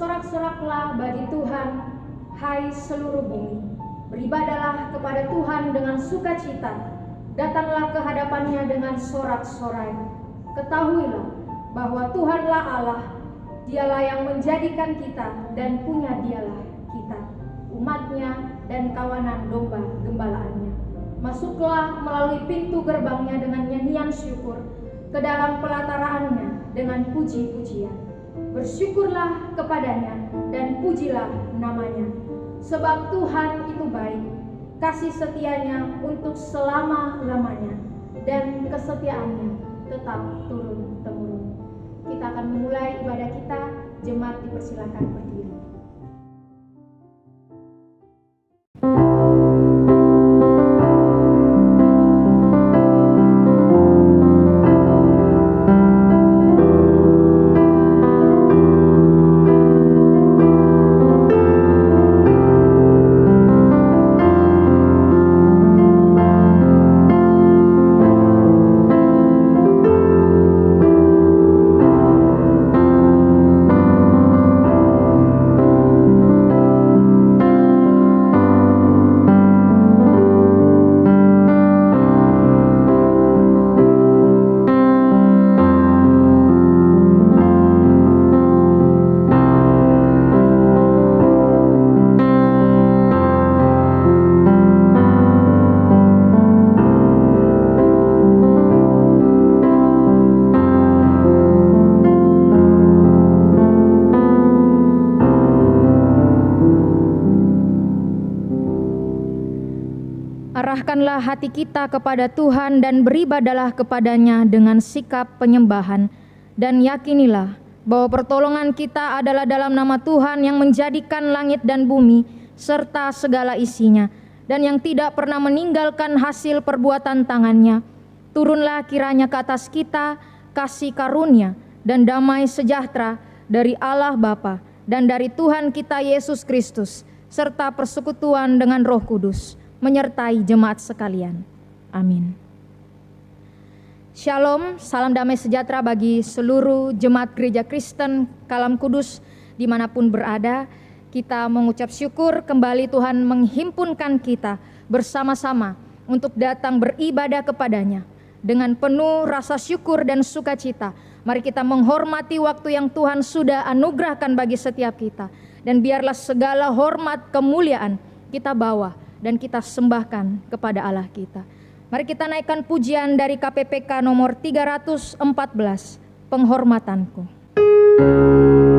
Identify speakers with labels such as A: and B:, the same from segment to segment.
A: bersorak-soraklah bagi Tuhan, hai seluruh bumi. Beribadahlah kepada Tuhan dengan sukacita. Datanglah ke hadapannya dengan sorak-sorai. Ketahuilah bahwa Tuhanlah Allah. Dialah yang menjadikan kita dan punya dialah kita, umatnya dan kawanan domba gembalaannya. Masuklah melalui pintu gerbangnya dengan nyanyian syukur, ke dalam pelataraannya dengan puji-pujian. Bersyukurlah kepadanya dan pujilah namanya. Sebab Tuhan itu baik, kasih setianya untuk selama-lamanya, dan kesetiaannya tetap turun-temurun. Kita akan memulai ibadah kita. Jemaat dipersilakan berdiri. Arahkanlah hati kita kepada Tuhan dan beribadalah kepadanya dengan sikap penyembahan. Dan yakinilah bahwa pertolongan kita adalah dalam nama Tuhan yang menjadikan langit dan bumi serta segala isinya, dan yang tidak pernah meninggalkan hasil perbuatan tangannya. Turunlah kiranya ke atas kita kasih karunia dan damai sejahtera dari Allah Bapa dan dari Tuhan kita Yesus Kristus, serta persekutuan dengan Roh Kudus menyertai jemaat sekalian. Amin. Shalom, salam damai sejahtera bagi seluruh jemaat Gereja Kristen Kalam Kudus dimanapun berada. Kita mengucap syukur kembali Tuhan menghimpunkan kita bersama-sama untuk datang beribadah kepadanya. Dengan penuh rasa syukur dan sukacita, mari kita menghormati waktu yang Tuhan sudah anugerahkan bagi setiap kita. Dan biarlah segala hormat kemuliaan kita bawa dan kita sembahkan kepada Allah kita. Mari kita naikkan pujian dari KPPK nomor 314, Penghormatanku.
B: Padamu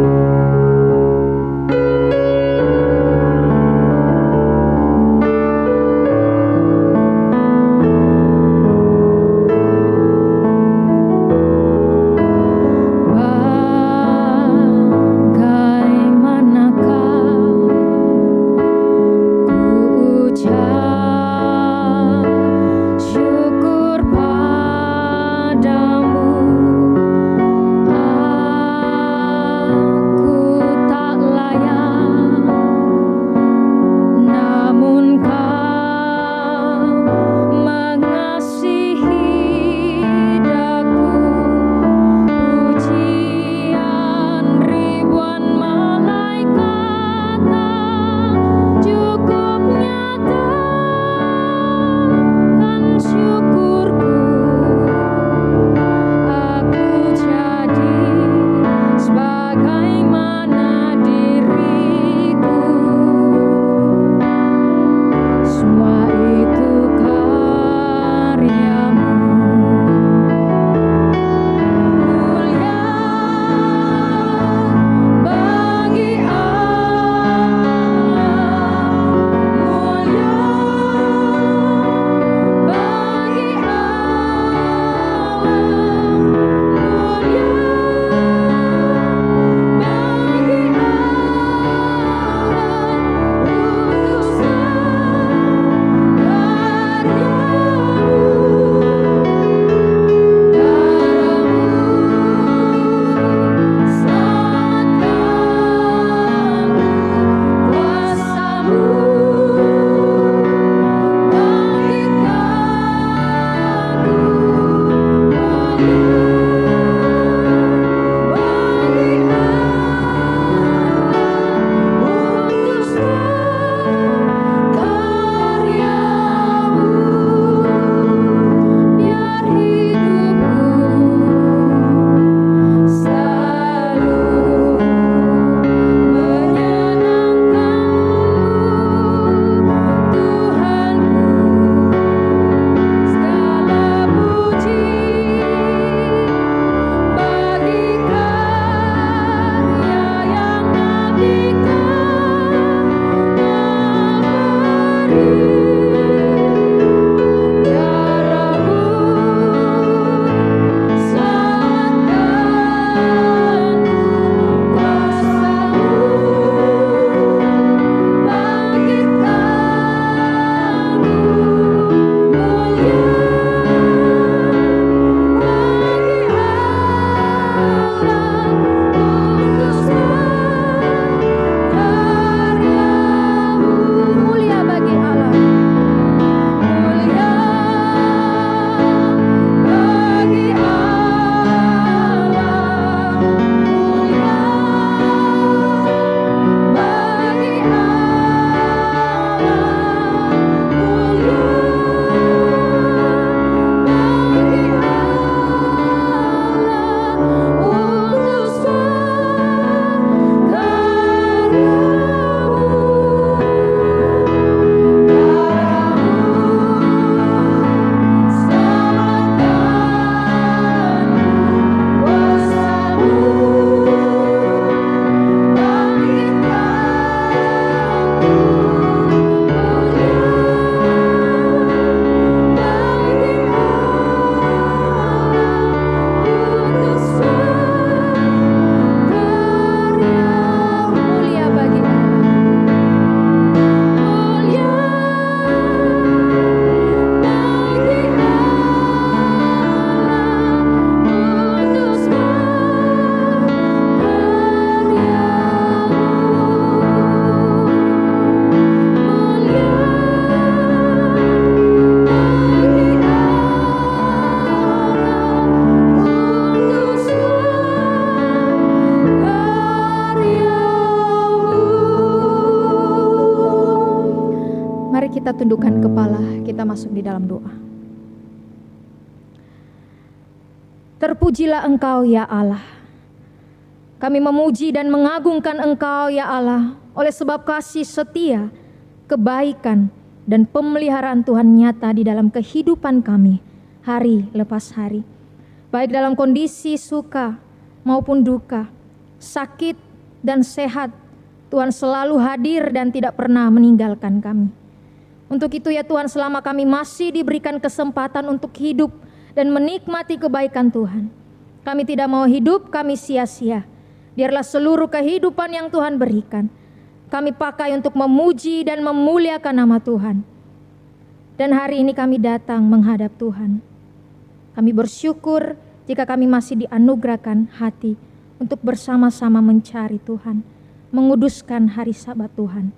A: Mari kita tundukkan kepala, kita masuk di dalam doa. Terpujilah Engkau ya Allah. Kami memuji dan mengagungkan Engkau ya Allah, oleh sebab kasih setia, kebaikan, dan pemeliharaan Tuhan nyata di dalam kehidupan kami hari lepas hari. Baik dalam kondisi suka maupun duka, sakit dan sehat, Tuhan selalu hadir dan tidak pernah meninggalkan kami. Untuk itu ya Tuhan, selama kami masih diberikan kesempatan untuk hidup dan menikmati kebaikan Tuhan, kami tidak mau hidup kami sia-sia. Biarlah seluruh kehidupan yang Tuhan berikan kami pakai untuk memuji dan memuliakan nama Tuhan. Dan hari ini kami datang menghadap Tuhan. Kami bersyukur jika kami masih dianugerahkan hati untuk bersama-sama mencari Tuhan, menguduskan hari Sabat Tuhan.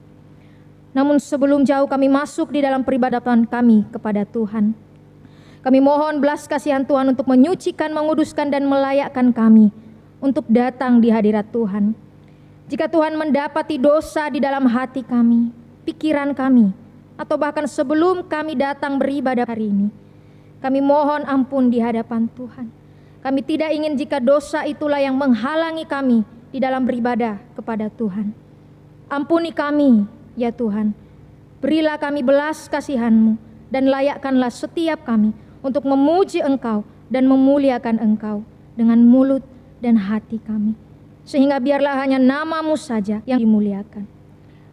A: Namun sebelum jauh kami masuk di dalam peribadatan kami kepada Tuhan, kami mohon belas kasihan Tuhan untuk menyucikan, menguduskan, dan melayakkan kami untuk datang di hadirat Tuhan. Jika Tuhan mendapati dosa di dalam hati kami, pikiran kami, atau bahkan sebelum kami datang beribadah hari ini, kami mohon ampun di hadapan Tuhan. Kami tidak ingin jika dosa itulah yang menghalangi kami di dalam beribadah kepada Tuhan. Ampuni kami ya Tuhan, berilah kami belas kasihan-Mu, dan layakkanlah setiap kami untuk memuji Engkau dan memuliakan Engkau dengan mulut dan hati kami. Sehingga biarlah hanya nama-Mu saja yang dimuliakan.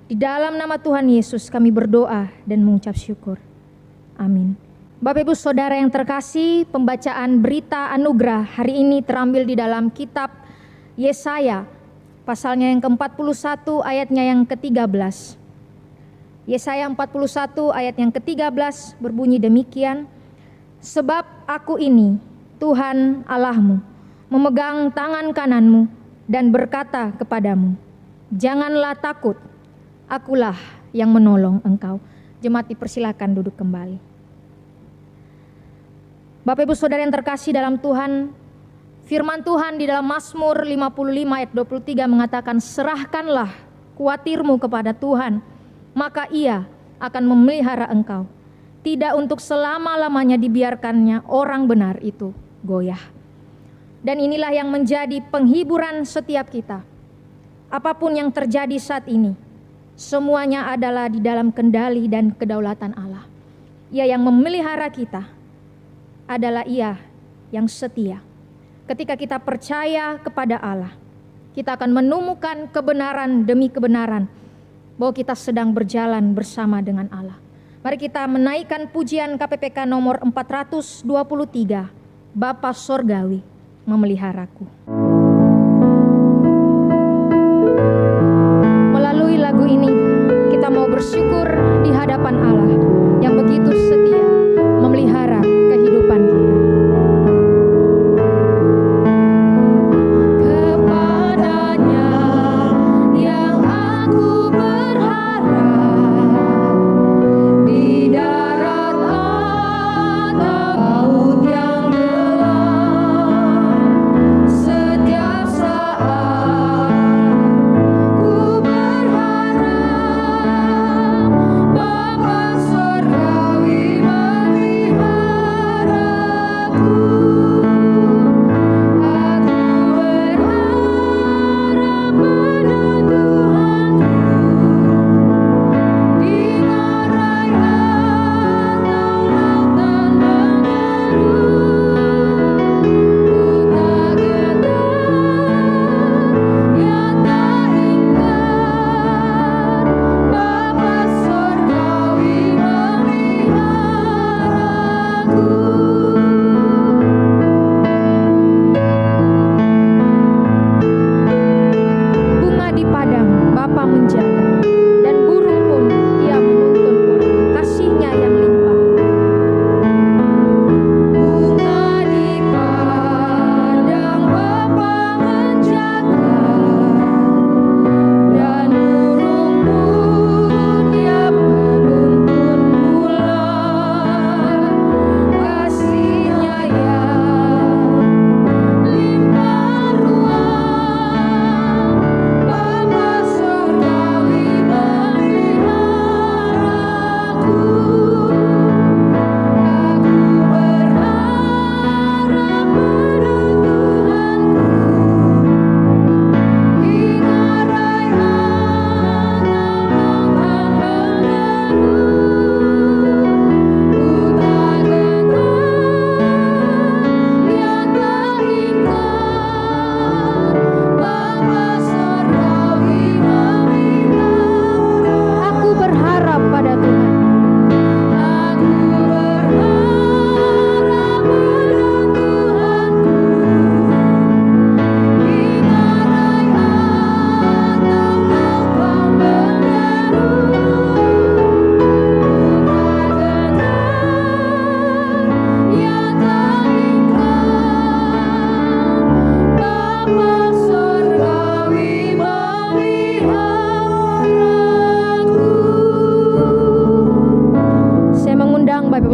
A: Di dalam nama Tuhan Yesus kami berdoa dan mengucap syukur. Amin. Bapak Ibu Saudara yang terkasih, pembacaan berita anugerah hari ini terambil di dalam kitab Yesaya, pasalnya yang ke-41 ayatnya yang ke-13. Yesaya 41 ayat yang ke-13 berbunyi demikian. Sebab aku ini, Tuhan Allahmu, memegang tangan kananmu dan berkata kepadamu, janganlah takut, akulah yang menolong engkau. Jemaat dipersilakan duduk kembali. Bapak Ibu Saudara yang terkasih dalam Tuhan, firman Tuhan di dalam Mazmur 55 ayat 23 mengatakan, serahkanlah kuatirmu kepada Tuhan, maka Ia akan memelihara engkau. Tidak untuk selama-lamanya dibiarkannya orang benar itu goyah. Dan inilah yang menjadi penghiburan setiap kita. Apapun yang terjadi saat ini, semuanya adalah di dalam kendali dan kedaulatan Allah. Ia yang memelihara kita, adalah Ia yang setia. Ketika kita percaya kepada Allah, kita akan menemukan kebenaran demi kebenaran bahwa kita sedang berjalan bersama dengan Allah. Mari kita menaikkan pujian KPPK nomor 423, Bapa Sorgawi memeliharaku. Melalui lagu ini kita mau bersyukur di hadapan Allah yang begitu setia memelihara kehidupan kita.
B: Bapa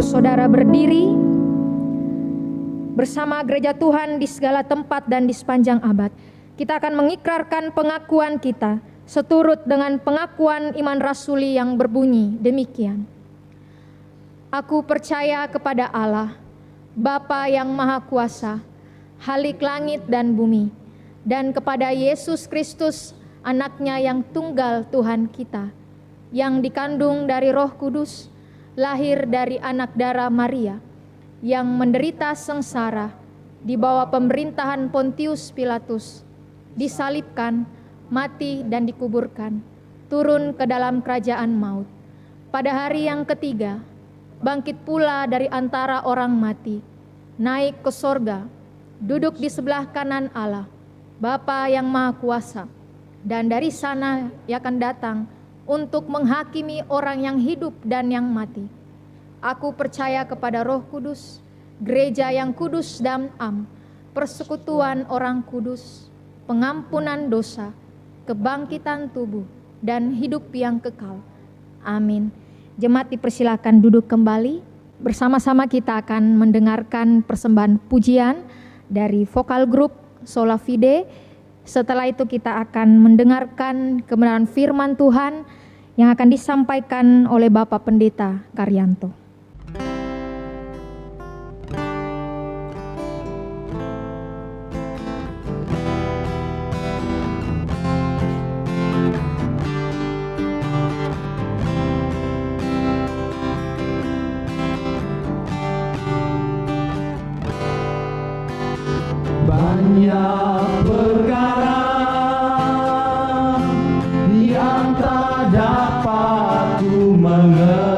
A: saudara berdiri bersama gereja Tuhan di segala tempat dan di sepanjang abad. Kita akan mengikrarkan pengakuan kita seturut dengan pengakuan iman rasuli yang berbunyi demikian. Aku percaya kepada Allah, Bapa yang Maha Kuasa, Khalik langit dan bumi, dan kepada Yesus Kristus, anaknya yang tunggal Tuhan kita, yang dikandung dari Roh Kudus, lahir dari anak darah Maria, yang menderita sengsara di bawah pemerintahan Pontius Pilatus, disalibkan, mati dan dikuburkan, turun ke dalam kerajaan maut. Pada hari yang ketiga, bangkit pula dari antara orang mati, naik ke sorga, duduk di sebelah kanan Allah, Bapa yang Maha Kuasa, dan dari sana ia akan datang untuk menghakimi orang yang hidup dan yang mati. Aku percaya kepada Roh Kudus, gereja yang kudus dan am, persekutuan orang kudus, pengampunan dosa, kebangkitan tubuh, dan hidup yang kekal. Amin. Jemaat dipersilakan duduk kembali. Bersama-sama kita akan mendengarkan persembahan pujian dari vokal grup Sola Fide. Setelah itu kita akan mendengarkan kebenaran firman Tuhan yang akan disampaikan oleh Bapak Pendeta Karyanto.
B: Banyak perkara yang tak dapat ku mengerti,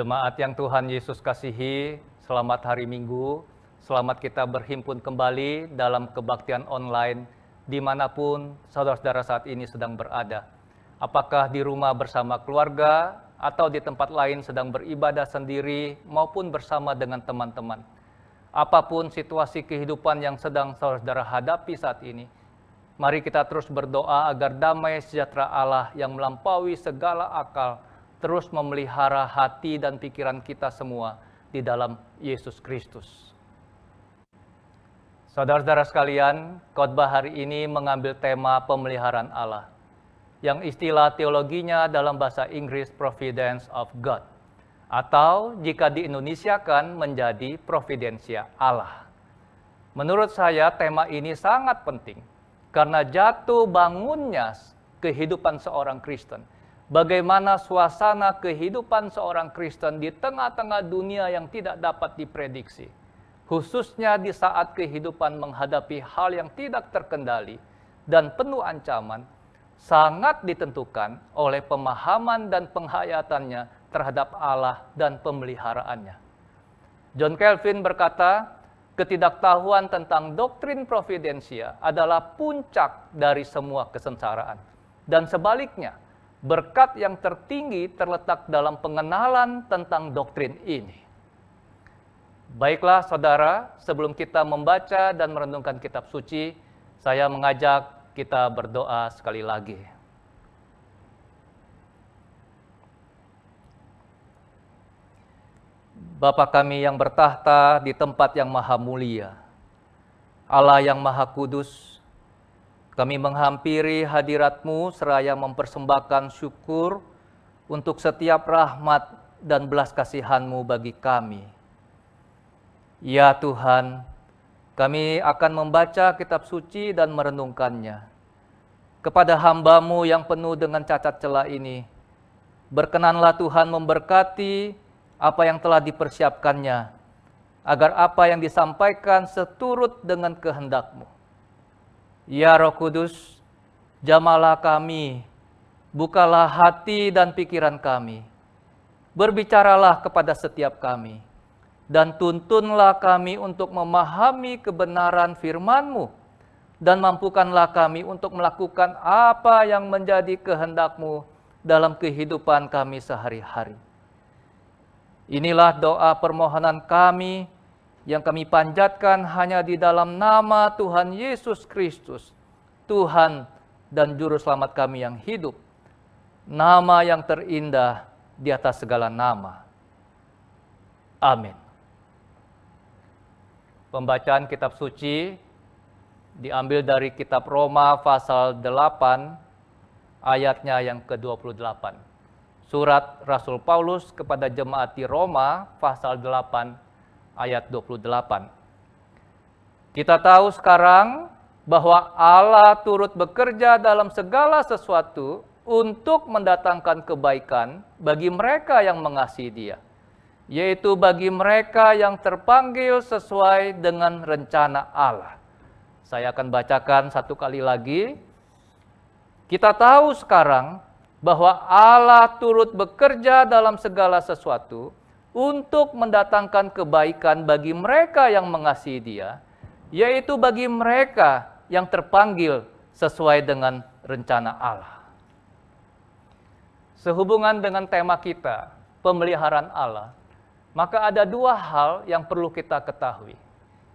C: Jemaat yang Tuhan Yesus kasihi, selamat hari Minggu, selamat kita berhimpun kembali dalam kebaktian online dimanapun saudara-saudara saat ini sedang berada. Apakah di rumah bersama keluarga atau di tempat lain sedang beribadah sendiri maupun bersama dengan teman-teman. Apapun situasi kehidupan yang sedang saudara hadapi saat ini, mari kita terus berdoa agar damai sejahtera Allah yang melampaui segala akal terus memelihara hati dan pikiran kita semua di dalam Yesus Kristus. Saudara-saudara sekalian, khotbah hari ini mengambil tema pemeliharaan Allah, yang istilah teologinya dalam bahasa Inggris Providence of God, atau jika diindonesiakan menjadi Providensia Allah. Menurut saya tema ini sangat penting, karena jatuh bangunnya kehidupan seorang Kristen, bagaimana suasana kehidupan seorang Kristen di tengah-tengah dunia yang tidak dapat diprediksi, khususnya di saat kehidupan menghadapi hal yang tidak terkendali dan penuh ancaman, sangat ditentukan oleh pemahaman dan penghayatannya terhadap Allah dan pemeliharaannya. John Calvin berkata, ketidaktahuan tentang doktrin providensia adalah puncak dari semua kesengsaraan. Dan sebaliknya, berkat yang tertinggi terletak dalam pengenalan tentang doktrin ini. Baiklah saudara, sebelum kita membaca dan merenungkan kitab suci, saya mengajak kita berdoa sekali lagi. Bapa kami yang bertahta di tempat yang maha mulia, Allah yang maha kudus, kami menghampiri hadirat-Mu seraya mempersembahkan syukur untuk setiap rahmat dan belas kasihan-Mu bagi kami. Ya Tuhan, kami akan membaca kitab suci dan merenungkannya. Kepada hamba-Mu yang penuh dengan cacat celah ini, berkenanlah Tuhan memberkati apa yang telah dipersiapkannya, agar apa yang disampaikan seturut dengan kehendak-Mu. Ya Roh Kudus, jamalah kami, bukalah hati dan pikiran kami, berbicaralah kepada setiap kami, dan tuntunlah kami untuk memahami kebenaran firman-Mu, dan mampukanlah kami untuk melakukan apa yang menjadi kehendak-Mu dalam kehidupan kami sehari-hari. Inilah doa permohonan kami, yang kami panjatkan hanya di dalam nama Tuhan Yesus Kristus, Tuhan dan Juru Selamat kami yang hidup, nama yang terindah di atas segala nama. Amin. Pembacaan kitab suci diambil dari kitab Roma pasal 8, ayatnya yang ke-28. Surat Rasul Paulus kepada jemaat di Roma pasal 8, ayat 28. Kita tahu sekarang bahwa Allah turut bekerja dalam segala sesuatu untuk mendatangkan kebaikan bagi mereka yang mengasihi Dia, yaitu bagi mereka yang terpanggil sesuai dengan rencana Allah. Saya akan bacakan satu kali lagi. Kita tahu sekarang bahwa Allah turut bekerja dalam segala sesuatu untuk mendatangkan kebaikan bagi mereka yang mengasihi Dia, yaitu bagi mereka yang terpanggil sesuai dengan rencana Allah. Sehubungan dengan tema kita, pemeliharaan Allah, maka ada dua hal yang perlu kita ketahui.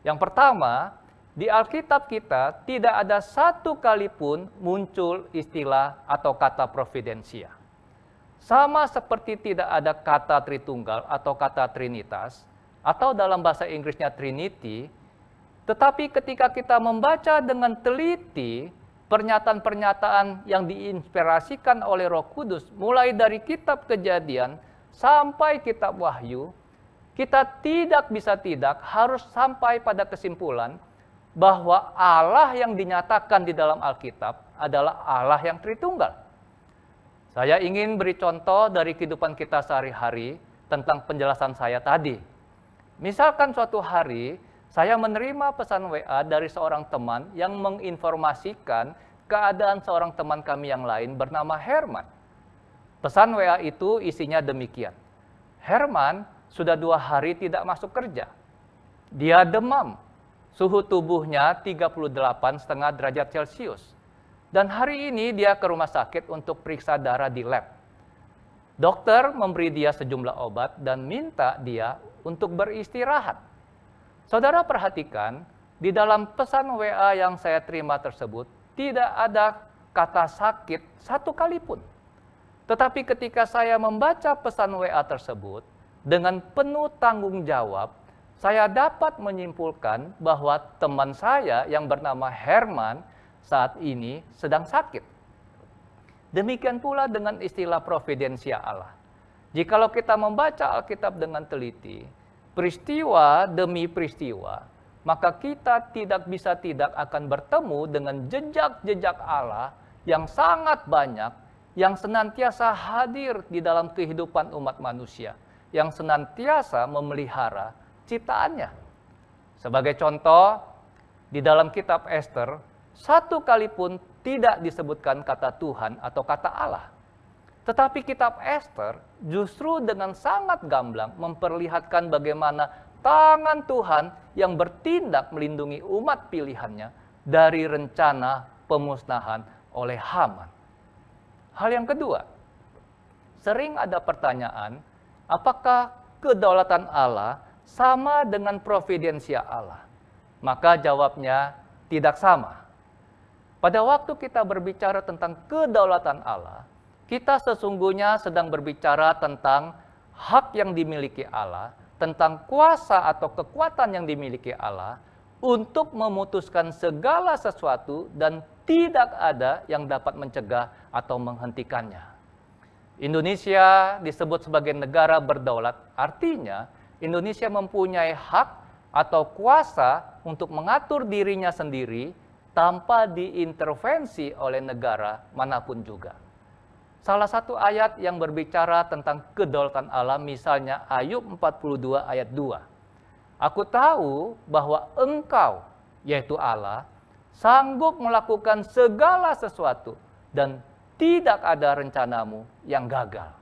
C: Yang pertama, di Alkitab kita tidak ada satu kali pun muncul istilah atau kata providensia. Sama seperti tidak ada kata Tritunggal atau kata Trinitas, atau dalam bahasa Inggrisnya Trinity, tetapi ketika kita membaca dengan teliti pernyataan-pernyataan yang diinspirasikan oleh Roh Kudus, mulai dari kitab Kejadian sampai kitab Wahyu, kita tidak harus sampai pada kesimpulan bahwa Allah yang dinyatakan di dalam Alkitab adalah Allah yang Tritunggal. Saya ingin beri contoh dari kehidupan kita sehari-hari tentang penjelasan saya tadi. Misalkan suatu hari, saya menerima pesan WA dari seorang teman yang menginformasikan keadaan seorang teman kami yang lain bernama Herman. Pesan WA itu isinya demikian. Herman sudah 2 hari tidak masuk kerja. Dia demam, suhu tubuhnya 38,5 derajat Celcius. Dan hari ini dia ke rumah sakit untuk periksa darah di lab. Dokter memberi dia sejumlah obat dan minta dia untuk beristirahat. Saudara perhatikan, di dalam pesan WA yang saya terima tersebut, tidak ada kata sakit satu kali pun. Tetapi ketika saya membaca pesan WA tersebut, dengan penuh tanggung jawab, saya dapat menyimpulkan bahwa teman saya yang bernama Herman saat ini sedang sakit. Demikian pula dengan istilah providensia Allah. Jikalau kita membaca Alkitab dengan teliti, peristiwa demi peristiwa, maka kita tidak bisa tidak akan bertemu dengan jejak-jejak Allah yang sangat banyak, yang senantiasa hadir di dalam kehidupan umat manusia, yang senantiasa memelihara ciptaannya. Sebagai contoh, di dalam kitab Ester, satu kali pun tidak disebutkan kata Tuhan atau kata Allah. Tetapi kitab Ester justru dengan sangat gamblang memperlihatkan bagaimana tangan Tuhan yang bertindak melindungi umat pilihannya dari rencana pemusnahan oleh Haman. Hal yang kedua, sering ada pertanyaan, apakah kedaulatan Allah sama dengan providensia Allah? Maka jawabnya tidak sama. Pada waktu kita berbicara tentang kedaulatan Allah, kita sesungguhnya sedang berbicara tentang hak yang dimiliki Allah, tentang kuasa atau kekuatan yang dimiliki Allah untuk memutuskan segala sesuatu dan tidak ada yang dapat mencegah atau menghentikannya. Indonesia disebut sebagai negara berdaulat, artinya Indonesia mempunyai hak atau kuasa untuk mengatur dirinya sendiri tanpa diintervensi oleh negara manapun juga. Salah satu ayat yang berbicara tentang kedaulatan Allah, misalnya Ayub 42 ayat 2. Aku tahu bahwa Engkau, yaitu Allah, sanggup melakukan segala sesuatu dan tidak ada rencanamu yang gagal.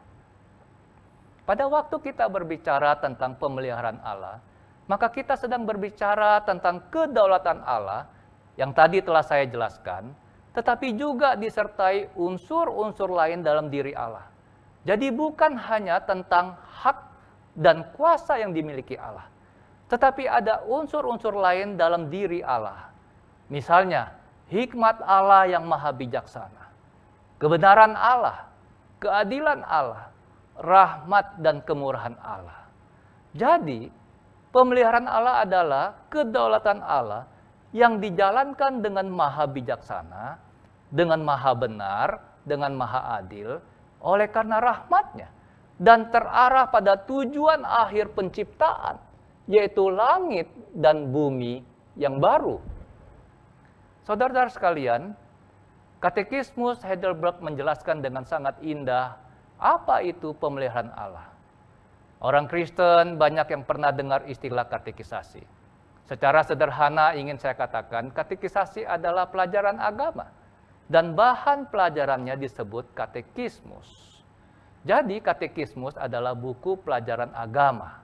C: Pada waktu kita berbicara tentang pemeliharaan Allah, maka kita sedang berbicara tentang kedaulatan Allah yang tadi telah saya jelaskan, tetapi juga disertai unsur-unsur lain dalam diri Allah. Jadi bukan hanya tentang hak dan kuasa yang dimiliki Allah, tetapi ada unsur-unsur lain dalam diri Allah. Misalnya, hikmat Allah yang maha bijaksana, kebenaran Allah, keadilan Allah, rahmat dan kemurahan Allah. Jadi, pemeliharaan Allah adalah kedaulatan Allah yang dijalankan dengan maha bijaksana, dengan maha benar, dengan maha adil, oleh karena rahmatnya, dan terarah pada tujuan akhir penciptaan, yaitu langit dan bumi yang baru. Saudara-saudara sekalian, Katekismus Heidelberg menjelaskan dengan sangat indah apa itu pemeliharaan Allah. Orang Kristen banyak yang pernah dengar istilah katekisasi. Secara sederhana ingin saya katakan, katekisasi adalah pelajaran agama. Dan bahan pelajarannya disebut katekismus. Jadi katekismus adalah buku pelajaran agama.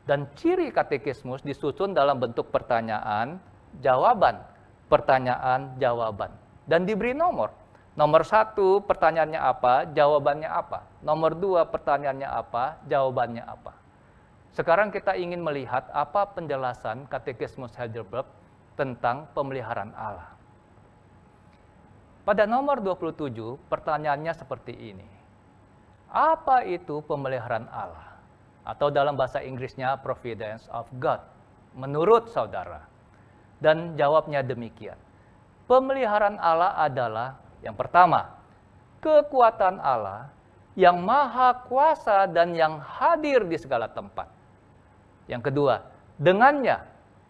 C: Dan ciri katekismus disusun dalam bentuk pertanyaan, jawaban, pertanyaan, jawaban. Dan diberi nomor. Nomor 1, pertanyaannya apa, jawabannya apa. Nomor 2, pertanyaannya apa, jawabannya apa. Sekarang kita ingin melihat apa penjelasan Katekismus Heidelberg tentang pemeliharaan Allah. Pada nomor 27, pertanyaannya seperti ini. Apa itu pemeliharaan Allah? Atau dalam bahasa Inggrisnya, Providence of God. Menurut saudara. Dan jawabnya demikian. Pemeliharaan Allah adalah, yang pertama, kekuatan Allah yang maha kuasa dan yang hadir di segala tempat. Yang kedua, dengannya,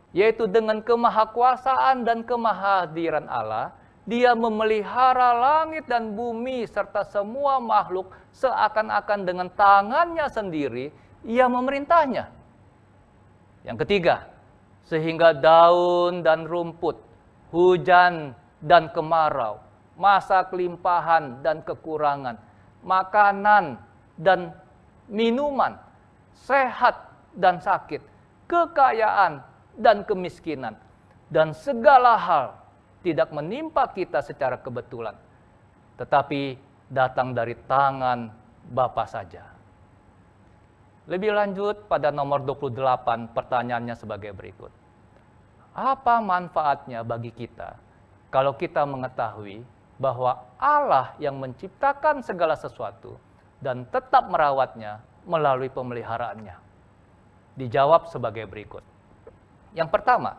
C: yaitu dengan kemahakuasaan dan kemahadiran Allah, Dia memelihara langit dan bumi serta semua makhluk seakan-akan dengan tangannya sendiri, Ia memerintahnya. Yang ketiga, sehingga daun dan rumput, hujan dan kemarau, masa kelimpahan dan kekurangan, makanan dan minuman, sehat dan sakit, kekayaan dan kemiskinan, dan segala hal tidak menimpa kita secara kebetulan, tetapi datang dari tangan Bapa saja. Lebih lanjut pada nomor 28 pertanyaannya sebagai berikut. Apa manfaatnya bagi kita kalau kita mengetahui bahwa Allah yang menciptakan segala sesuatu dan tetap merawatnya melalui pemeliharaannya? Dijawab sebagai berikut. Yang pertama,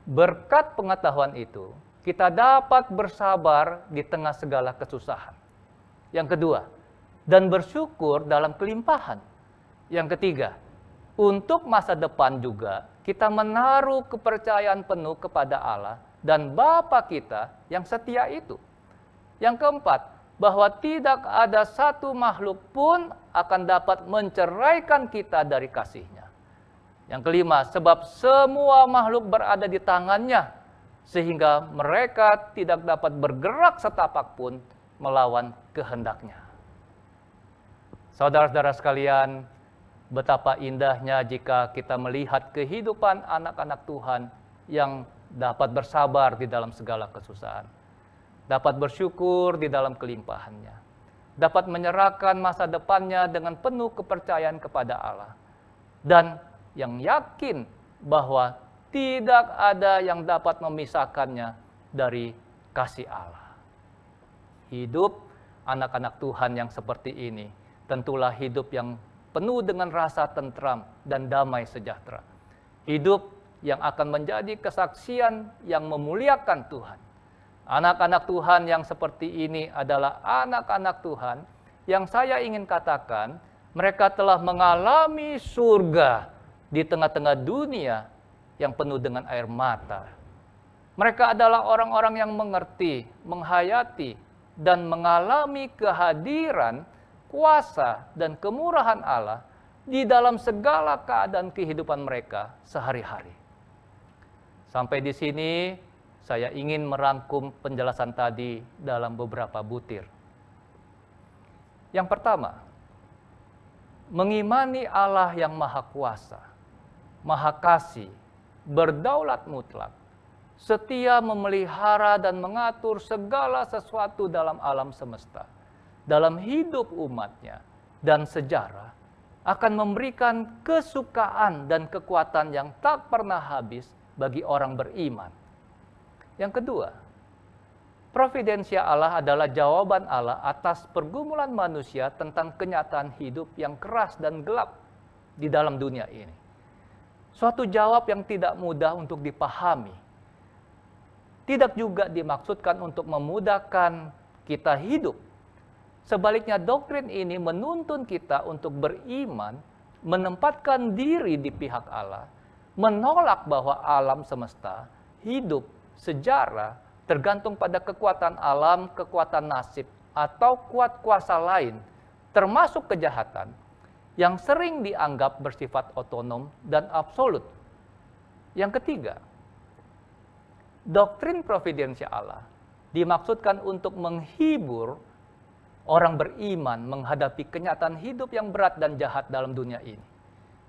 C: berkat pengetahuan itu, kita dapat bersabar di tengah segala kesusahan. Yang kedua, dan bersyukur dalam kelimpahan. Yang ketiga, untuk masa depan juga kita menaruh kepercayaan penuh kepada Allah dan Bapa kita yang setia itu. Yang keempat, bahwa tidak ada satu makhluk pun akan dapat menceraikan kita dari kasih-Nya. Yang kelima, sebab semua makhluk berada di tangannya, sehingga mereka tidak dapat bergerak setapak pun melawan kehendak-Nya. Saudara-saudara sekalian, betapa indahnya jika kita melihat kehidupan anak-anak Tuhan yang dapat bersabar di dalam segala kesusahan, dapat bersyukur di dalam kelimpahannya, dapat menyerahkan masa depannya dengan penuh kepercayaan kepada Allah, dan yang yakin bahwa tidak ada yang dapat memisahkannya dari kasih Allah. Hidup anak-anak Tuhan yang seperti ini tentulah hidup yang penuh dengan rasa tentram dan damai sejahtera. Hidup yang akan menjadi kesaksian yang memuliakan Tuhan. Anak-anak Tuhan yang seperti ini adalah anak-anak Tuhan yang saya ingin katakan, mereka telah mengalami surga di tengah-tengah dunia yang penuh dengan air mata. Mereka adalah orang-orang yang mengerti, menghayati, dan mengalami kehadiran kuasa dan kemurahan Allah di dalam segala keadaan kehidupan mereka sehari-hari. Sampai di sini saya ingin merangkum penjelasan tadi dalam beberapa butir. Yang pertama, mengimani Allah yang Maha Kuasa, Maha Kasih, berdaulat mutlak, setia memelihara dan mengatur segala sesuatu dalam alam semesta, dalam hidup umatnya dan sejarah, akan memberikan kesukaan dan kekuatan yang tak pernah habis bagi orang beriman. Yang kedua, providensia Allah adalah jawaban Allah atas pergumulan manusia tentang kenyataan hidup yang keras dan gelap di dalam dunia ini. Suatu jawab yang tidak mudah untuk dipahami. Tidak juga dimaksudkan untuk memudahkan kita hidup. Sebaliknya, doktrin ini menuntun kita untuk beriman, menempatkan diri di pihak Allah, menolak bahwa alam semesta, hidup, sejarah, tergantung pada kekuatan alam, kekuatan nasib, atau kuat kuasa lain, termasuk kejahatan, yang sering dianggap bersifat otonom dan absolut. Yang ketiga, doktrin providensia Allah dimaksudkan untuk menghibur orang beriman menghadapi kenyataan hidup yang berat dan jahat dalam dunia ini.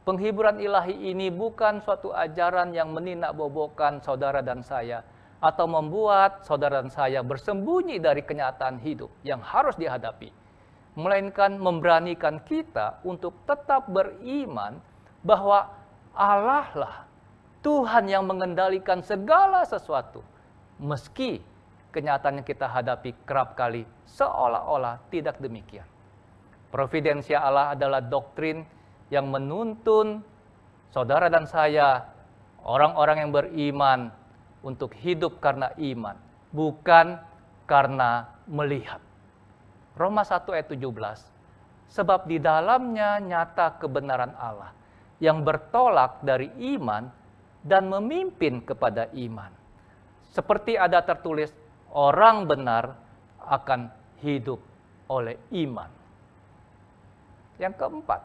C: Penghiburan ilahi ini bukan suatu ajaran yang menindak-bobokkan saudara dan saya, atau membuat saudara dan saya bersembunyi dari kenyataan hidup yang harus dihadapi, melainkan memberanikan kita untuk tetap beriman bahwa Allah lah Tuhan yang mengendalikan segala sesuatu, meski kenyataan yang kita hadapi kerap kali seolah-olah tidak demikian. Providensia Allah adalah doktrin yang menuntun saudara dan saya, orang-orang yang beriman, untuk hidup karena iman, bukan karena melihat. Roma 1 ayat 17, sebab di dalamnya nyata kebenaran Allah yang bertolak dari iman dan memimpin kepada iman. Seperti ada tertulis, orang benar akan hidup oleh iman. Yang keempat,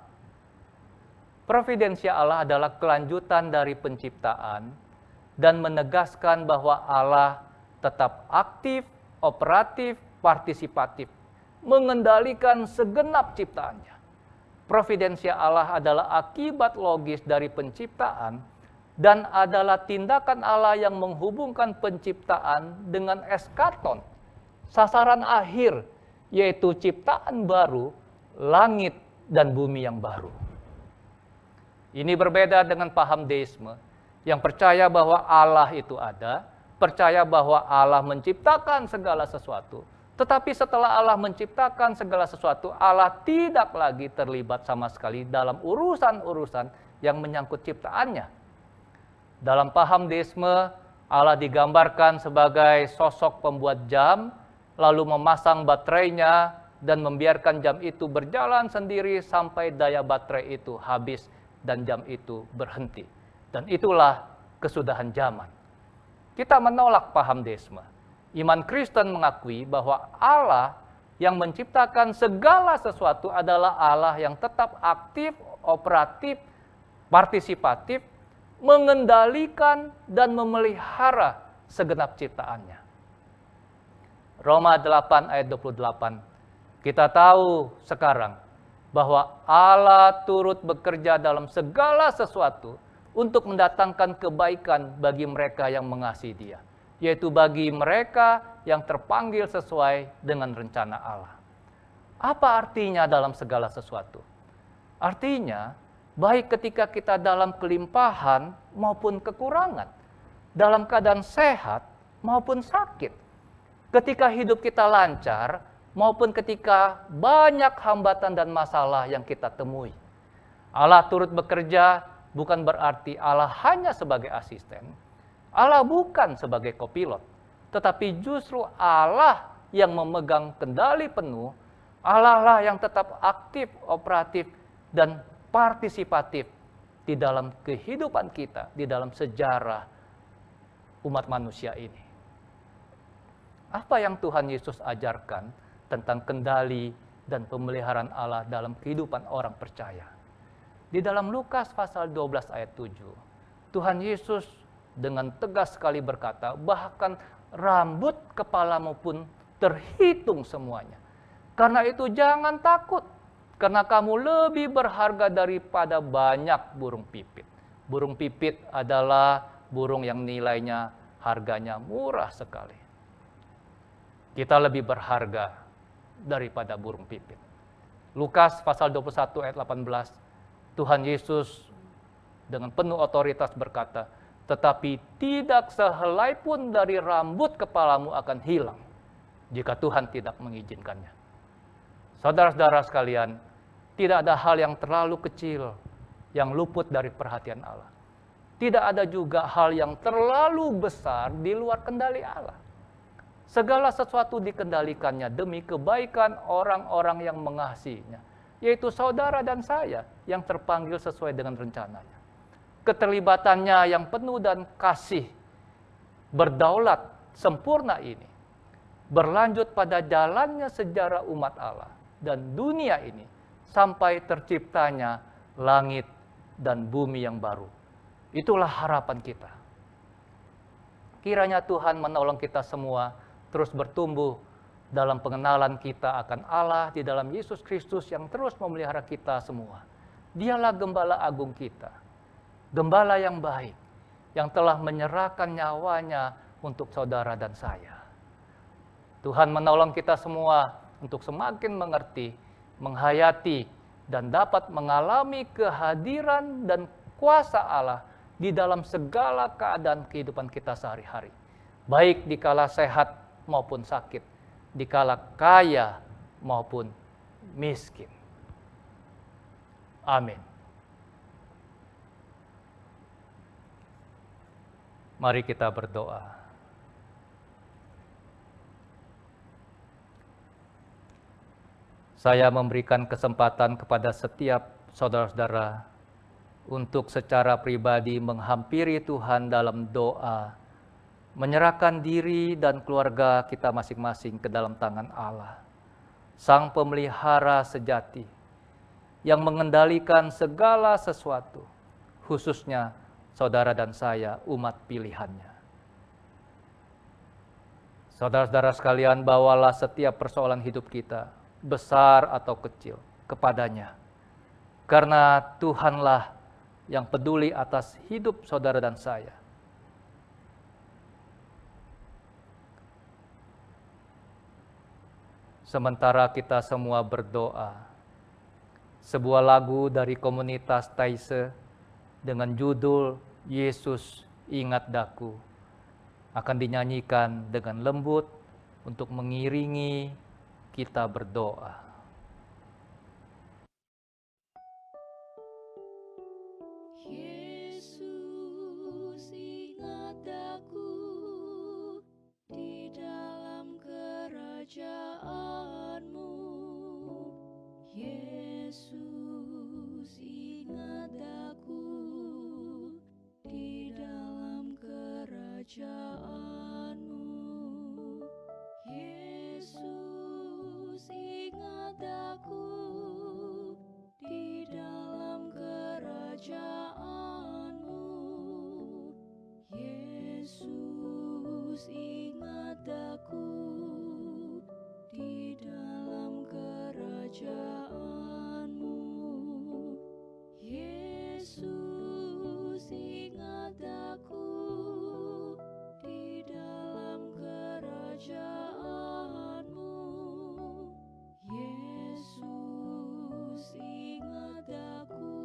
C: providensia Allah adalah kelanjutan dari penciptaan dan menegaskan bahwa Allah tetap aktif, operatif, partisipatif, mengendalikan segenap ciptaannya. providensia Allah adalah akibat logis dari penciptaan dan adalah tindakan Allah yang menghubungkan penciptaan dengan eskaton, sasaran akhir, yaitu ciptaan baru, langit dan bumi yang baru. Ini berbeda dengan paham deisme yang percaya bahwa Allah itu ada, percaya bahwa Allah menciptakan segala sesuatu. Tetapi setelah Allah menciptakan segala sesuatu, Allah tidak lagi terlibat sama sekali dalam urusan-urusan yang menyangkut ciptaannya. Dalam paham deisme, Allah digambarkan sebagai sosok pembuat jam, lalu memasang baterainya dan membiarkan jam itu berjalan sendiri sampai daya baterai itu habis dan jam itu berhenti. Dan itulah kesudahan zaman. Kita menolak paham deisme. Iman Kristen mengakui bahwa Allah yang menciptakan segala sesuatu adalah Allah yang tetap aktif, operatif, partisipatif, mengendalikan dan memelihara segenap ciptaannya. Roma 8 ayat 28. Kita tahu sekarang bahwa Allah turut bekerja dalam segala sesuatu untuk mendatangkan kebaikan bagi mereka yang mengasihi Dia, yaitu bagi mereka yang terpanggil sesuai dengan rencana Allah. Apa artinya dalam segala sesuatu? Artinya, baik ketika kita dalam kelimpahan maupun kekurangan, dalam keadaan sehat maupun sakit, ketika hidup kita lancar maupun ketika banyak hambatan dan masalah yang kita temui. Allah turut bekerja bukan berarti Allah hanya sebagai asisten, Allah bukan sebagai kopilot, tetapi justru Allah yang memegang kendali penuh, Allah lah yang tetap aktif, operatif, dan partisipatif di dalam kehidupan kita, di dalam sejarah umat manusia ini. Apa yang Tuhan Yesus ajarkan tentang kendali dan pemeliharaan Allah dalam kehidupan orang percaya? Di dalam Lukas pasal 12 ayat 7, Tuhan Yesus dengan tegas sekali berkata, bahkan rambut kepalamu pun terhitung semuanya. Karena itu jangan takut, karena kamu lebih berharga daripada banyak burung pipit. Burung pipit adalah burung yang nilainya, harganya murah sekali. Kita lebih berharga daripada burung pipit. Lukas pasal 21 ayat 18, Tuhan Yesus dengan penuh otoritas berkata, tetapi tidak sehelai pun dari rambut kepalamu akan hilang jika Tuhan tidak mengizinkannya. Saudara-saudara sekalian, tidak ada hal yang terlalu kecil yang luput dari perhatian Allah. Tidak ada juga hal yang terlalu besar di luar kendali Allah. Segala sesuatu dikendalikannya demi kebaikan orang-orang yang mengasihinya, yaitu saudara dan saya yang terpanggil sesuai dengan rencananya. Keterlibatannya yang penuh dan kasih, berdaulat, sempurna ini, berlanjut pada jalannya sejarah umat Allah dan dunia ini, sampai terciptanya langit dan bumi yang baru. Itulah harapan kita. Kiranya Tuhan menolong kita semua terus bertumbuh dalam pengenalan kita akan Allah di dalam Yesus Kristus yang terus memelihara kita semua. Dialah Gembala Agung kita, Gembala yang baik, yang telah menyerahkan nyawanya untuk saudara dan saya. Tuhan menolong kita semua untuk semakin mengerti, menghayati, dan dapat mengalami kehadiran dan kuasa Allah di dalam segala keadaan kehidupan kita sehari-hari. Baik dikala sehat maupun sakit, dikala kaya maupun miskin. Amin. Mari kita berdoa. Saya memberikan kesempatan kepada setiap saudara-saudara untuk secara pribadi menghampiri Tuhan dalam doa, menyerahkan diri dan keluarga kita masing-masing ke dalam tangan Allah, Sang Pemelihara sejati, yang mengendalikan segala sesuatu, khususnya saudara dan saya, umat pilihannya. Saudara-saudara sekalian, bawalah setiap persoalan hidup kita, besar atau kecil, kepadanya. karena Tuhanlah yang peduli atas hidup saudara dan saya. Sementara kita semua berdoa, sebuah lagu dari komunitas Taise dengan judul Yesus Ingat Daku akan dinyanyikan dengan lembut untuk mengiringi kita berdoa.
D: Yesus, ingat aku di dalam kerajaan-Mu. Yesus, ingat aku di dalam kerajaan-Mu. Yesus, ingat aku di dalam kerajaan-Mu. Yesus, ingat aku di dalam kerajaan-Mu. Yesus, ingat aku di dalam kerajaan-Mu. Yesus, ingat aku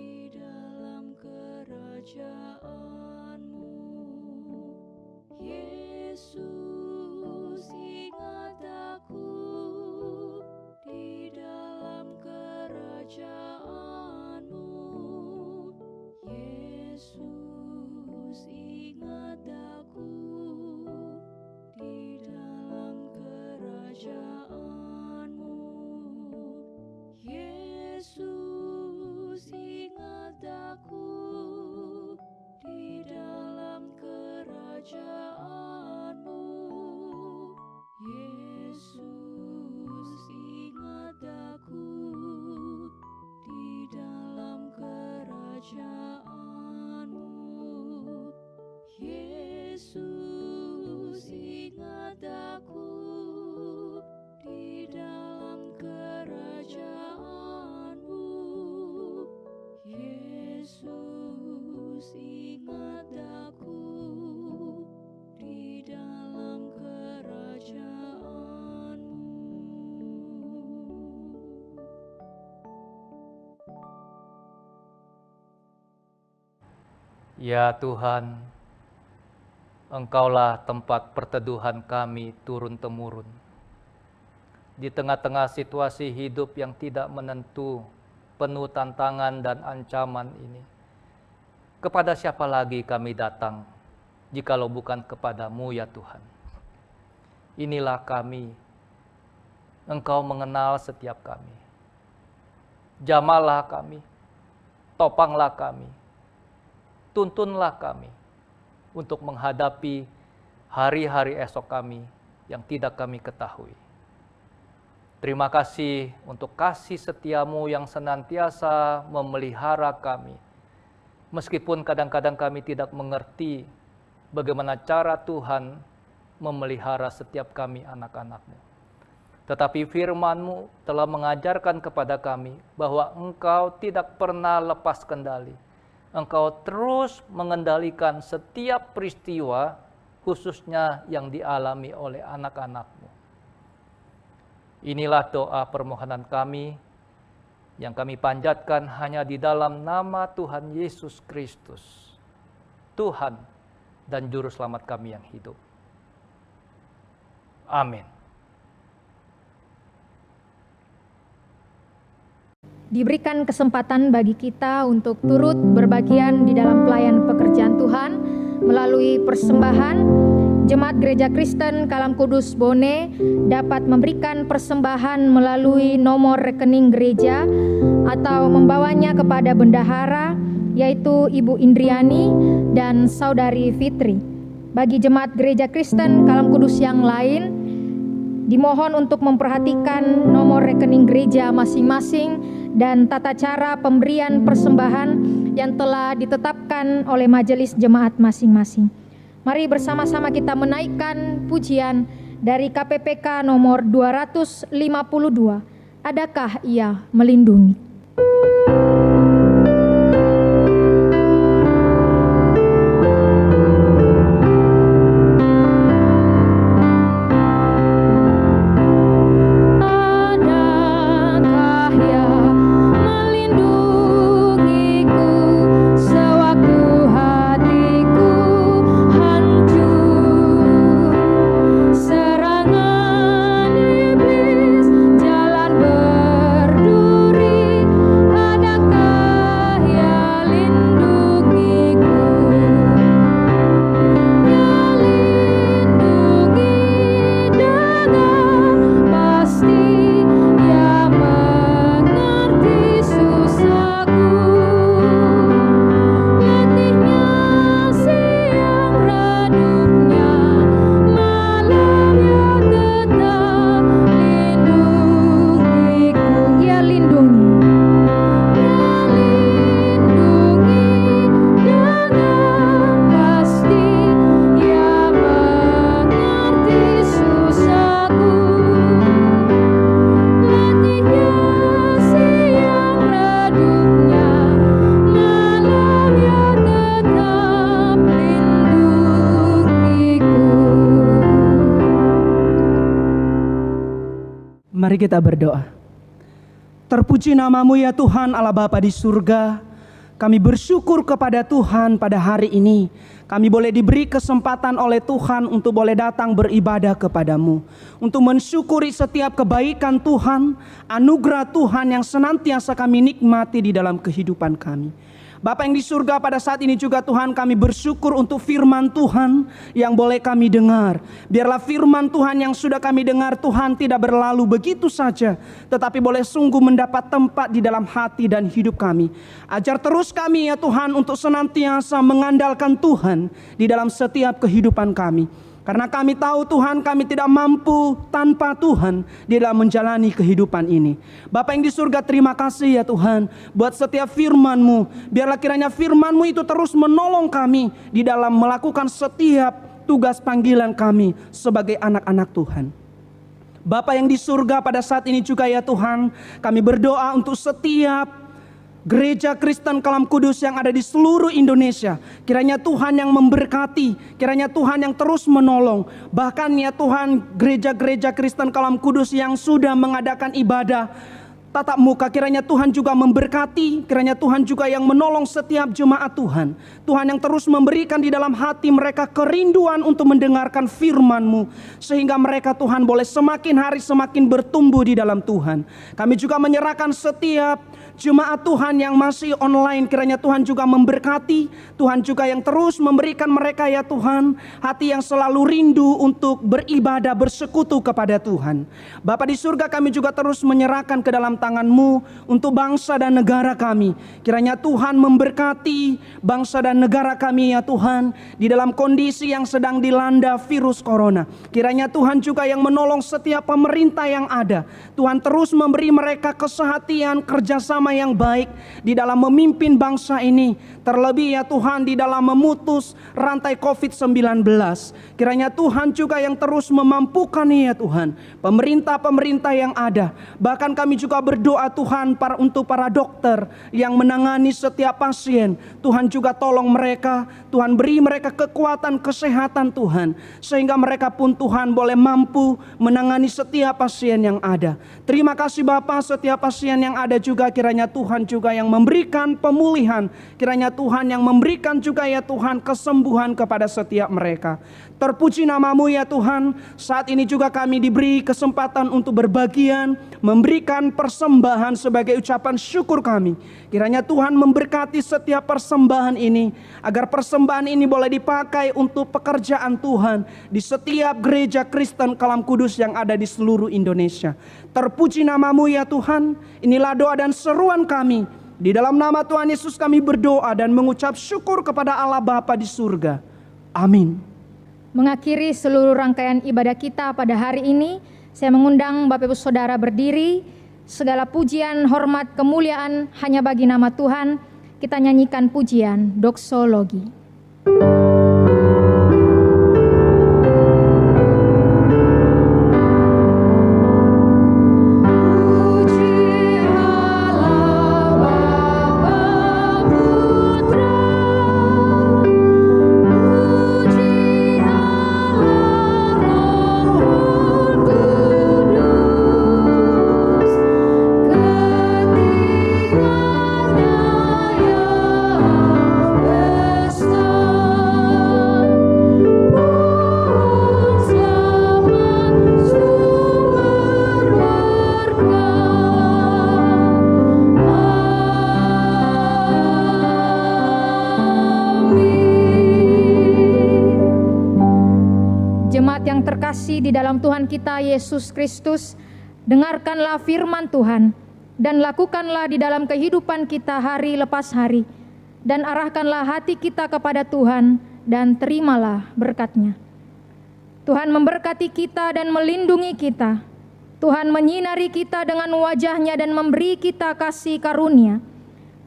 D: di dalam kerajaan-Mu. Yesus, ingat aku di dalam kerajaan-Mu. Yesus, ingat aku di dalam kerajaan-Mu. Yesus, ingat aku di dalam kerajaan-Mu. Yesus, ingat aku di dalam kerajaan-Mu. Yesus, ingat aku di dalam kerajaan-Mu. Yesus, ingat aku di dalam kerajaan-Mu.
C: Ya Tuhan, Engkaulah tempat perteduhan kami turun-temurun. Di tengah-tengah situasi hidup yang tidak menentu, penuh tantangan dan ancaman ini, kepada siapa lagi kami datang, jikalau bukan kepadamu ya Tuhan. Inilah kami, Engkau mengenal setiap kami. Jamalah kami, topanglah kami, tuntunlah kami untuk menghadapi hari-hari esok kami yang tidak kami ketahui. Terima kasih untuk kasih setiamu yang senantiasa memelihara kami. Meskipun kadang-kadang kami tidak mengerti bagaimana cara Tuhan memelihara setiap kami anak-anak-Mu. Tetapi firman-Mu telah mengajarkan kepada kami bahwa Engkau tidak pernah lepas kendali. Engkau terus mengendalikan setiap peristiwa, khususnya yang dialami oleh anak-anak-Mu. Inilah doa permohonan kami yang kami panjatkan hanya di dalam nama Tuhan Yesus Kristus, Tuhan dan Juru Selamat kami yang hidup. Amin.
A: Diberikan kesempatan bagi kita untuk turut berbagian di dalam pelayan pekerjaan Tuhan melalui persembahan. Jemaat Gereja Kristen Kalam Kudus Bone dapat memberikan persembahan melalui nomor rekening gereja atau membawanya kepada bendahara, yaitu Ibu Indriani dan Saudari Fitri. Bagi jemaat Gereja Kristen Kalam Kudus yang lain, dimohon untuk memperhatikan nomor rekening gereja masing-masing dan tata cara pemberian persembahan yang telah ditetapkan oleh majelis jemaat masing-masing. Mari bersama-sama kita menaikkan pujian dari KPPK nomor 252 adakah Ia melindungi? Adakah Ia melindungiku sewaktu hatiku hancur? Serangan iblis jalan berduri, adakah Ia lindungiku? Ia lindungi dengan pasti, Ia mengerti susahku. Letihnya siang redupnya malam, Ia tetap lindungiku. Ia lindungi dengan pasti, Ia mengerti susahku. Letihnya siang redupnya malam, Ia tetap lindungiku.
E: Mari kita berdoa. Terpuji namamu ya Tuhan Allah Bapa di surga. Kami bersyukur kepada Tuhan pada hari ini. Kami boleh diberi kesempatan oleh Tuhan untuk boleh datang beribadah kepadamu. Untuk mensyukuri setiap kebaikan Tuhan, anugerah Tuhan yang senantiasa kami nikmati di dalam kehidupan kami. Bapa yang di surga, pada saat ini juga Tuhan kami bersyukur untuk firman Tuhan yang boleh kami dengar. Biarlah firman Tuhan yang sudah kami dengar Tuhan tidak berlalu begitu saja, tetapi boleh sungguh mendapat tempat di dalam hati dan hidup kami. Ajar terus kami ya Tuhan untuk senantiasa mengandalkan Tuhan di dalam setiap kehidupan kami. Karena kami tahu Tuhan kami tidak mampu tanpa Tuhan di dalam menjalani kehidupan ini. Bapa yang di surga, terima kasih ya Tuhan buat setiap firman-Mu. Biarlah kiranya firman-Mu itu terus menolong kami di dalam melakukan setiap tugas panggilan kami sebagai anak-anak Tuhan. Bapa yang di surga, pada saat ini juga ya Tuhan kami berdoa untuk setiap Gereja Kristen Kalam Kudus yang ada di seluruh Indonesia. Kiranya Tuhan yang memberkati, kiranya Tuhan yang terus menolong. Bahkan ya Tuhan, gereja-gereja Kristen Kalam Kudus yang sudah mengadakan ibadah tatap muka, kiranya Tuhan juga memberkati, kiranya Tuhan juga yang menolong setiap jemaat Tuhan. Tuhan yang terus memberikan di dalam hati mereka kerinduan untuk mendengarkan firman-Mu, sehingga mereka Tuhan boleh semakin hari semakin bertumbuh di dalam Tuhan. Kami juga menyerahkan setiap jemaat Tuhan yang masih online, kiranya Tuhan juga memberkati, Tuhan juga yang terus memberikan mereka ya Tuhan hati yang selalu rindu untuk beribadah, bersekutu kepada Tuhan. Bapa di surga, kami juga terus menyerahkan ke dalam tangan-Mu untuk bangsa dan negara kami. Kiranya Tuhan memberkati bangsa dan negara kami ya Tuhan di dalam kondisi yang sedang dilanda virus corona. Kiranya Tuhan juga yang menolong setiap pemerintah yang ada. Tuhan terus memberi mereka kesehatan, kerjasama yang baik di dalam memimpin bangsa ini. Terlebih ya Tuhan di dalam memutus rantai COVID-19. Kiranya Tuhan juga yang terus memampukan ya Tuhan pemerintah-pemerintah yang ada. Bahkan kami juga berdoa Tuhan untuk para dokter yang menangani setiap pasien. Tuhan juga tolong mereka, Tuhan beri mereka kekuatan kesehatan Tuhan, sehingga mereka pun Tuhan boleh mampu menangani setiap pasien yang ada. Terima kasih Bapa, setiap pasien yang ada juga kiranya Tuhan juga yang memberikan pemulihan, kiranya Tuhan yang memberikan juga ya Tuhan kesembuhan kepada setiap mereka. Terpuji namamu ya Tuhan. Saat ini juga kami diberi kesempatan untuk berbagian, memberikan persembahan sebagai ucapan syukur kami. Kiranya Tuhan memberkati setiap persembahan ini, agar persembahan ini boleh dipakai untuk pekerjaan Tuhan di setiap gereja Kristen Kalam Kudus yang ada di seluruh Indonesia. Terpuji namamu ya Tuhan. Inilah doa dan seruan kami. Di dalam nama Tuhan Yesus kami berdoa dan mengucap syukur kepada Allah Bapa di surga. Amin.
A: Mengakhiri seluruh rangkaian ibadah kita pada hari ini, saya mengundang Bapak Ibu Saudara berdiri. Segala pujian, hormat, kemuliaan hanya bagi nama Tuhan. Kita nyanyikan pujian doksologi. Puji dalam Tuhan kita Yesus Kristus, dengarkanlah firman Tuhan dan lakukanlah di dalam kehidupan kita hari lepas hari, dan arahkanlah hati kita kepada Tuhan dan terimalah berkat-Nya. Tuhan memberkati kita dan melindungi kita. Tuhan menyinari kita dengan wajah-Nya dan memberi kita kasih karunia.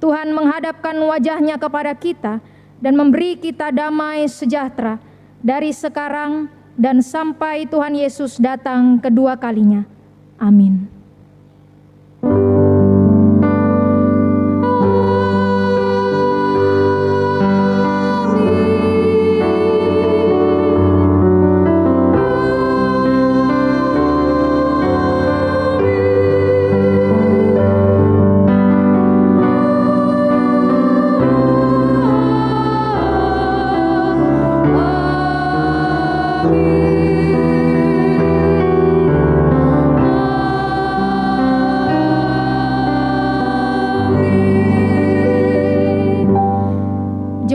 A: Tuhan menghadapkan wajah-Nya kepada kita dan memberi kita damai sejahtera dari sekarang dan sampai Tuhan Yesus datang kedua kalinya. Amin.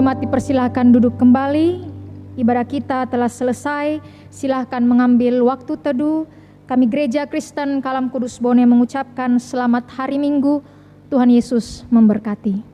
A: Jemaat dipersilahkan duduk kembali. Ibadah kita telah selesai. Silahkan mengambil waktu teduh. Kami Gereja Kristen Kalam Kudus Bone mengucapkan selamat hari Minggu. Tuhan Yesus memberkati.